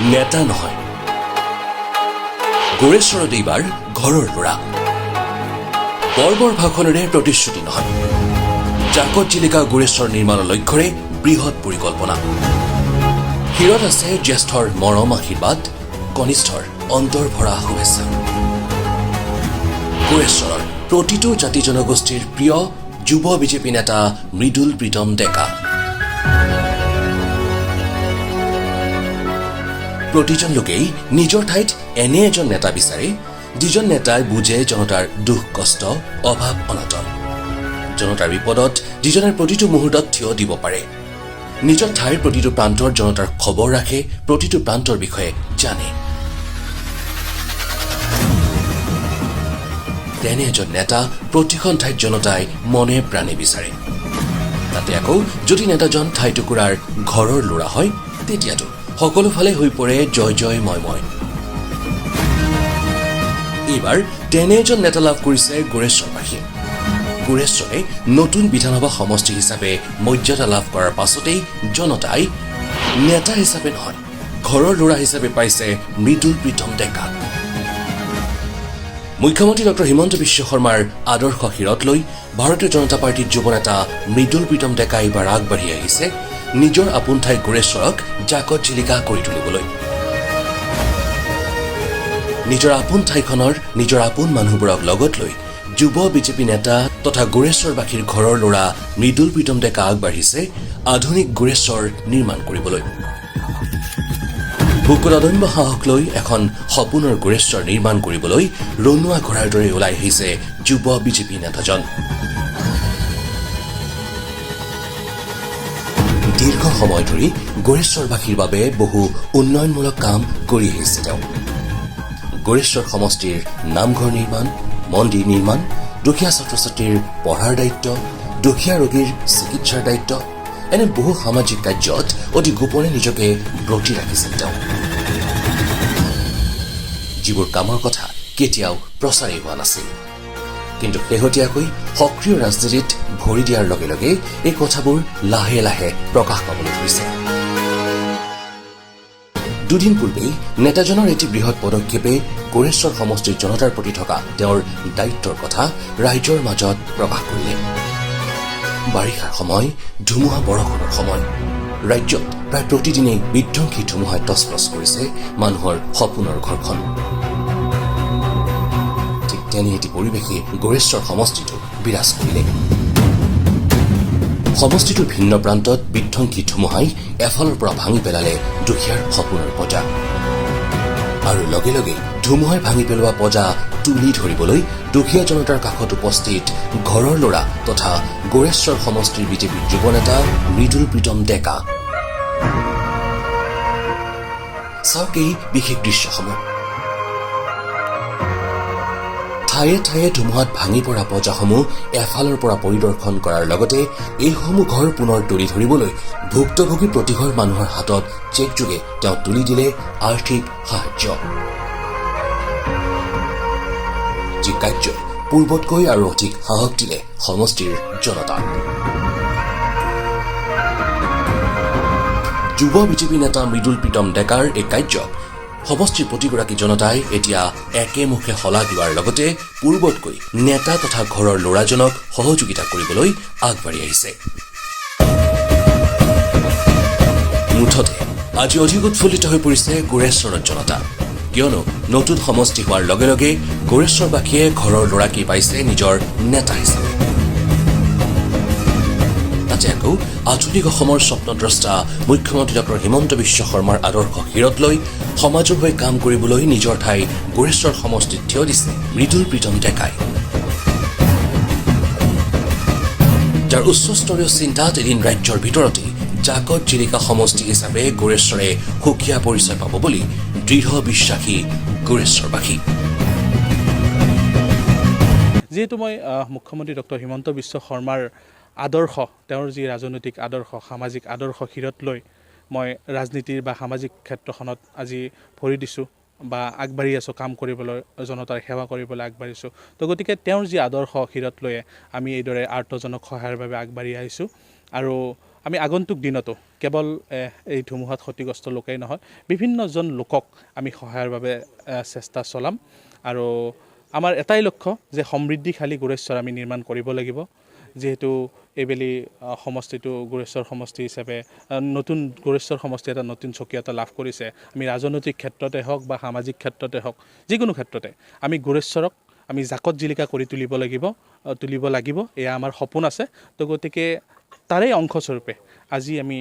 নেতা নহয়, গোৰেশ্বৰত এইবাৰ ঘৰৰ ল'ৰা। বৰ্বৰ ভাষণেৰে প্ৰতিশ্ৰুতি নহয়, জাকত জিলিকা গোৰেশ্বৰ নিৰ্মাণৰ লক্ষ্যৰে বৃহৎ পৰিকল্পনা। শিৰত আছে জ্যেষ্ঠৰ মৰম আশীৰ্বাদ, কনিষ্ঠৰ অন্তৰ ভৰা শুভেচ্ছা। গোৰেশ্বৰৰ প্ৰতিটো জাতি জনগোষ্ঠীৰ প্ৰিয় যুৱ বিজেপি নেতা মৃদুল প্ৰীতম ডেকা। প্ৰতিজন লোকেই নিজৰ ঠাইত এনে এজন নেতা বিচাৰে, যিজন নেতাই বুজে জনতাৰ দুখ কষ্ট, অভাৱ অনাটন। জনতাৰ বিপদত যিজনে প্ৰতিটো মুহূৰ্তত থিয় দিব পাৰে, নিজৰ ঠাইৰ প্ৰতিটো প্ৰান্তৰ জনতাৰ খবৰ ৰাখে, প্ৰতিটো প্ৰান্তৰ বিষয়ে জানে। তেনে এজন নেতা প্ৰতিখন ঠাইত জনতাই মনে প্ৰাণে বিচাৰে। তাতে আকৌ যদি নেতাজন ঠাই টুকুৰাৰ ঘৰৰ ল'ৰা হয়, তেতিয়াতো সকলোফালে হৈ পৰে জয় জয় ময় ময়। এইবাৰ তেনে এজন নেতা লাভ কৰিছে গোৰেশ্বৰবাসী। গোৰেশ্বৰে নতুন বিধানসভা সমষ্টি হিচাপে মৰ্যাদা লাভ কৰাৰ পাছতেই জনতাই নেতা হিচাপে নহয়, ঘৰৰ ল'ৰা হিচাপে পাইছে মৃদুল প্ৰীতম ডেকা। মুখ্যমন্ত্ৰী ডক্টৰ হিমন্ত বিশ্ব শৰ্মাৰ আদৰ্শ শিৰত লৈ ভাৰতীয় জনতা পাৰ্টীৰ যুৱ নেতা মৃদুল প্ৰীতম ডেকা এইবাৰ আগবাঢ়ি আহিছে নিজৰ আপোন ঠাই গোৰেশ্বৰক জাকত জিলিকা কৰি তুলিবলৈ। নিজৰ আপোন ঠাইখনৰ নিজৰ আপোন মানুহবোৰক লগত লৈ যুৱ বিজেপি নেতা তথা গোৰেশ্বৰবাসীৰ ঘৰৰ ল'ৰা মৃদুল প্ৰীতম ডেকা আগবাঢ়িছে আধুনিক গোৰেশ্বৰ নিৰ্মাণ কৰিবলৈ। বুকুত অদম্য সাহস লৈ এখন সপোনৰ গোৰেশ্বৰ নিৰ্মাণ কৰিবলৈ ৰণুৱা ঘোঁৰাৰ দৰে ওলাই আহিছে যুৱ বিজেপি নেতাজন। দীৰ্ঘ সময় ধৰি গোৰেশ্বৰবাসীৰ বাবে বহু উন্নয়নমূলক কাম কৰি আহিছে তেওঁ। গোৰেশ্বৰ সমষ্টিৰ নামঘৰ নিৰ্মাণ, মন্দিৰ নিৰ্মাণ, দুখীয়া ছাত্ৰ ছাত্ৰীৰ পঢ়াৰ দায়িত্ব, দুখীয়া ৰোগীৰ চিকিৎসাৰ দায়িত্ব, এনে বহু সামাজিক কাৰ্যত অতি গোপনে নিজকে ব্ৰতী ৰাখিছিল তেওঁ। যিবোৰ কামৰ কথা কেতিয়াও প্ৰচাৰেই হোৱা নাছিল, কিন্তু শেহতীয়াকৈ সক্ৰিয় ৰাজনীতিত ভৰি দিয়াৰ লগে লগে এই কথাবোৰ লাহে লাহে প্ৰকাশ পাবলৈ ধৰিছে। দুদিন পূৰ্বেই নেতাজনৰ এটি বৃহৎ পদক্ষেপে গোৰেশ্বৰ সমষ্টিৰ জনতাৰ প্ৰতি থকা তেওঁৰ দায়িত্বৰ কথা ৰাইজৰ মাজত প্ৰকাশ কৰিলে। বাৰিষাৰ সময়, ধুমুহা বৰষুণৰ সময়, ৰাজ্যত প্ৰায় প্ৰতিদিনেই বিধ্বংসী ধুমুহাই তছনছ কৰিছে মানুহৰ সপোনৰ ঘৰখন। ঠিক তেনে এটি পৰিৱেশে গোৰেশ্বৰ সমষ্টিটো বিৰাজ কৰিলে। সমষ্টিটোৰ ভিন্ন প্ৰান্তত বিধ্বংসী ধুমুহাই এফালৰ পৰা ভাঙি পেলালে দুখীয়াৰ সপোনৰ পজা, আৰু লগে লগে ধুমুহাই ভাঙি পেলোৱা পজা তুলি ধৰিবলৈ দুখীয়া জনতাৰ কাষত উপস্থিত ঘৰৰ ল'ৰা তথা গোৰেশ্বৰ সমষ্টিৰ বিজেপিৰ যুৱ নেতা মৃদুল প্ৰীতম ডেকা। চাওক এই বিশেষ দৃশ্যসমূহ। ঠায়ে ঠায়ে ধুমুহাত ভাঙি পৰা পজাসমূহ এফালৰ পৰা পৰিদৰ্শন কৰাৰ লগতে এইসমূহ ঘৰ পুনৰ তুলি ধৰিবলৈ ভুক্তভোগী প্ৰতিঘৰ মানুহৰ হাতত চেকযোগে তেওঁ তুলি দিলে আৰ্থিক সাহায্য, যি কাৰ্যই পূৰ্বতকৈ আৰু অধিক সাহস দিলে সমষ্টিৰ জনতাক। যুৱ বিজেপি নেতা মৃদুল প্ৰীতম ডেকাৰ এই কাৰ্যক সমষ্টিৰ প্ৰতিগৰাকী জনতাই এতিয়া একেমুখে শলাগ লোৱাৰ লগতে পূৰ্বতকৈ নেতা তথা ঘৰৰ ল'ৰাজনক সহযোগিতা কৰিবলৈ আগবাঢ়ি আহিছে। মুঠতে আজি অধিক উৎফুল্লিত হৈ পৰিছে গোৰেশ্বৰৰ জনতা, কিয়নো নতুন সমষ্টি হোৱাৰ লগে লগে গোৰেশ্বৰবাসীয়ে ঘৰৰ ল'ৰাকে পাইছে নিজৰ নেতা হিচাপে। তাতে আকৌ আধুনিক অসমৰ স্বপ্নদ্ৰষ্টা মুখ্যমন্ত্ৰী ডক্টৰ হিমন্ত বিশ্ব শৰ্মাৰ আদৰ্শ শিৰত লৈ সমাজৰ হৈ কাম কৰিবলৈ নিজৰ ঠাই গোৰেশ্বৰ সমষ্টিত থিয় দিছে মৃদুল প্ৰীতম ডেকাই, যাৰ উচ্চস্তৰীয় চিন্তাত এদিন ৰাজ্যৰ ভিতৰতেই জাকত জিলিকা সমষ্টি হিচাপে গোৰেশ্বৰে সুকীয়া পৰিচয় পাব বুলি দৃঢ় বিশ্বাসী গোৰেশ্বৰবাসী। যিহেতু মই মুখ্যমন্ত্ৰী ডক্টৰ হিমন্ত বিশ্ব শৰ্মাৰ আদৰ্শ, তেওঁৰ যি ৰাজনৈতিক আদৰ্শ, সামাজিক আদৰ্শ শিৰত লৈ মই ৰাজনীতিৰ বা সামাজিক ক্ষেত্ৰখনত আজি ভৰি দিছোঁ বা আগবাঢ়ি আছোঁ, কাম কৰিবলৈ, জনতাৰ সেৱা কৰিবলৈ আগবাঢ়িছোঁ। তো গতিকে তেওঁৰ যি আদৰ্শ শিৰত লৈয়ে আমি এইদৰে আৰ্তজনক সহায়ৰ বাবে আগবাঢ়ি আহিছোঁ। আৰু আমি আগন্তুক দিনতো কেৱল এই ধুমুহাত ক্ষতিগ্ৰস্ত লোকেই নহয় বিভিন্নজন লোকক আমি সহায়ৰ বাবে চেষ্টা চলাম আৰু আমাৰ এটাই লক্ষ্য যে সমৃদ্ধিশালী গোৰেশ্বৰ আমি নিৰ্মাণ কৰিব লাগিব যিহেতু এইবেলি সমষ্টিটো গোৰেশ্বৰ সমষ্টি হিচাপে নতুন গোৰেশ্বৰ সমষ্টি এটা নতুন স্বকীয়তা লাভ কৰিছে আমি ৰাজনৈতিক ক্ষেত্ৰতে হওক বা সামাজিক ক্ষেত্ৰতে হওক যিকোনো ক্ষেত্ৰতে আমি গোৰেশ্বৰক আমি জাকত জিলিকা কৰি তুলিব লাগিব এয়া আমাৰ সপোন আছে তো গতিকে তাৰে অংশস্বৰূপে আজি আমি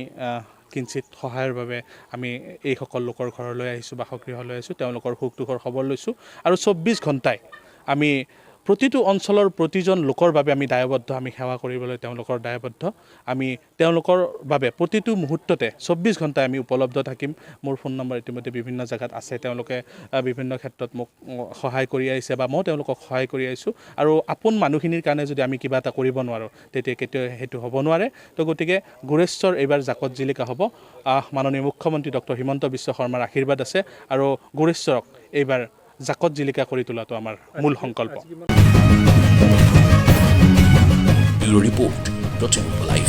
কিঞ্চিত সহায়ৰ বাবে আমি এইসকল লোকৰ ঘৰলৈ আহিছোঁ বাসগৃহলৈ আহিছোঁ তেওঁলোকৰ সুখ দুখৰ খবৰ লৈছোঁ আৰু 24 ঘণ্টাই আমি প্ৰতিটো অঞ্চলৰ প্ৰতিজন লোকৰ বাবে আমি দায়বদ্ধ আমি সেৱা কৰিবলৈ তেওঁলোকৰ দায়বদ্ধ আমি তেওঁলোকৰ বাবে প্ৰতিটো মুহূৰ্ততে 24 ঘণ্টাই আমি উপলব্ধ থাকিম মোৰ ফোন নম্বৰ ইতিমধ্যে বিভিন্ন জাগাত আছে তেওঁলোকে বিভিন্ন ক্ষেত্ৰত মোক সহায় কৰি আহিছে বা মই তেওঁলোকক সহায় কৰি আহিছোঁ আৰু আপোন মানুহখিনিৰ কাৰণে যদি আমি কিবা এটা কৰিব নোৱাৰোঁ তেতিয়া কেতিয়াও সেইটো হ'ব নোৱাৰে তো গতিকে গোৰেশ্বৰ এইবাৰ জাকত জিলিকা হ'ব মাননীয় মুখ্যমন্ত্ৰী ডক্টৰ হিমন্ত বিশ্ব শৰ্মাৰ আশীৰ্বাদ আছে আৰু গোৰেশ্বৰক এইবাৰ জাকত জিলিকা কৰি তোলাটো আমাৰ মূল সংকল্প ব্যুৰো ৰিপৰ্ট, প্ৰথম লাইভ।